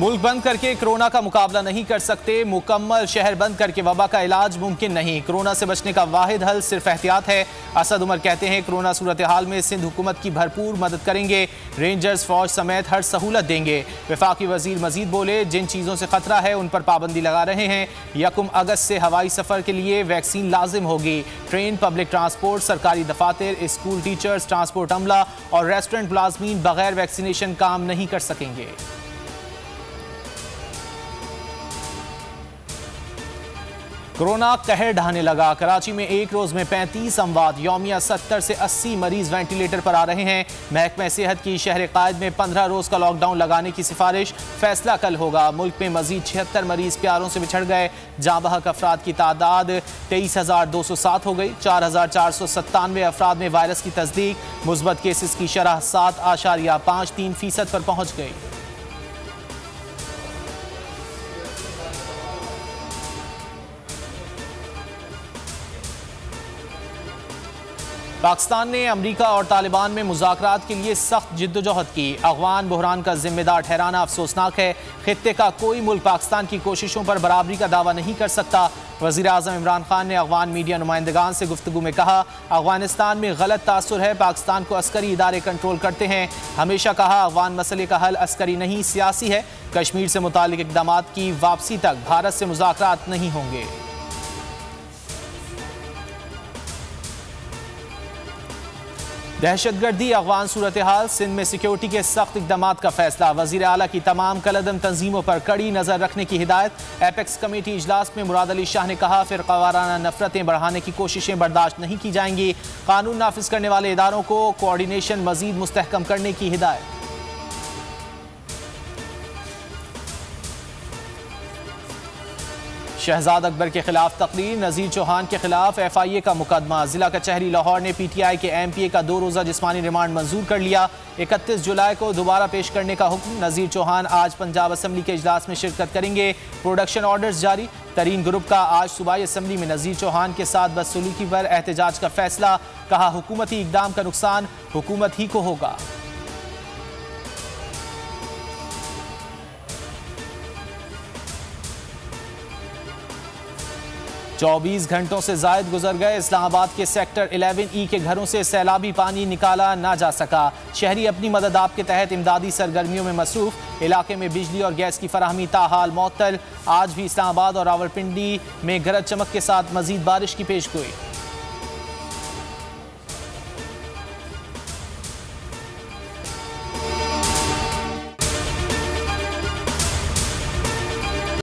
मुल्क बंद करके कोरोना का मुकाबला नहीं कर सकते, मुकम्मल शहर बंद करके वबा का इलाज मुमकिन नहीं। कोरोना से बचने का वाहिद हल सिर्फ एहतियात है। असद उमर कहते हैं कोरोना सूरत हाल में सिंध हुकूमत की भरपूर मदद करेंगे, रेंजर्स फौज समेत हर सहूलत देंगे। वफाकी वजीर मजीद बोले, जिन चीज़ों से खतरा है उन पर पाबंदी लगा रहे हैं। 1 अगस्त से हवाई सफ़र के लिए वैक्सीन लाजिम होगी। ट्रेन, पब्लिक ट्रांसपोर्ट, सरकारी दफातर, स्कूल टीचर्स, ट्रांसपोर्ट अमला और रेस्टोरेंट मुलाजमीन बगैर वैक्सीनेशन काम नहीं कर सकेंगे। कोरोना कहर ढाने लगा। कराची में एक रोज में 35 अमवात, यौमिया 70 से 80 मरीज वेंटिलेटर पर आ रहे हैं। महकमा सेहत की शहर कायद में 15 रोज का लॉकडाउन लगाने की सिफारिश, फैसला कल होगा। मुल्क में मजीद 76 मरीज प्यारों से बिछड़ गए। जाँ बहक अफराद की तादाद 23,207 हो गई। 4,497 अफराद में वायरस की तस्दीक। मुस्बत केसेस की शरह 7.53% पर पहुँच गई। पाकिस्तान ने अमरीका और तालिबान में मुज़ाकरात के लिए सख्त जिद्दोजहद की। अफगान बहरान का जिम्मेदार ठहराना अफसोसनाक है। खित्ते का कोई मुल्क पाकिस्तान की कोशिशों पर बराबरी का दावा नहीं कर सकता। वज़ीर आज़म इमरान खान ने अफगान मीडिया नुमाइंदगान से गुफ्तगू में कहा, अफगानिस्तान में गलत तासुर है, पाकिस्तान को अस्करी इदारे कंट्रोल करते हैं। हमेशा कहा अफगान मसले का हल अस्करी नहीं सियासी है। कश्मीर से मुताल्लिक इक़दामात की वापसी तक भारत से मुज़ाकरात नहीं होंगे। दहशतगर्दी, अफगान सूरत हाल, सिंध में सिक्योरिटी के सख्त इक़दाम का फैसला। वज़ीर आला की तमाम कलअदम तंजीमों पर कड़ी नज़र रखने की हिदायत। एपेक्स कमेटी इजलास में मुराद अली शाह ने कहा, फ़िरक़ावाराना नफरतें बढ़ाने की कोशिशें बर्दाश्त नहीं की जाएंगी। कानून नाफिज करने वाले इदारों को कोऑर्डिनेशन मज़ीद मुस्तहकम करने की हिदायत। शहजाद अकबर के खिलाफ तकरीर, नज़ीर चौहान के खिलाफ FIA का मुकदमा। जिला कचहरी लाहौर ने PTI के MPA का 2 रोज़ा जिस्मानी रिमांड मंजूर कर लिया। 31 जुलाई को दोबारा पेश करने का हुक्म। नज़ीर चौहान आज पंजाब असम्बली के इजलास में शिरकत करेंगे। प्रोडक्शन ऑर्डर्स जारी। तरीन ग्रुप का आज सूबाई असम्बली में नज़ीर चौहान के साथ बदसलूकी पर एहतजाज का फैसला। कहा, हुकूमती इक़दाम का नुकसान हुकूमत ही को होगा। 24 घंटों से जायद गुजर गए। इस्लामाबाद के सेक्टर 11E के घरों से सैलाबी पानी निकाला ना जा सका। शहरी अपनी मदद आप के तहत इमदादी सरगर्मियों में मसरूफ। इलाके में बिजली और गैस की फराहमी ताहाल मअतल। आज भी इस्लामाबाद और रावलपिंडी में गरज चमक के साथ मजीद बारिश की पेशगोई।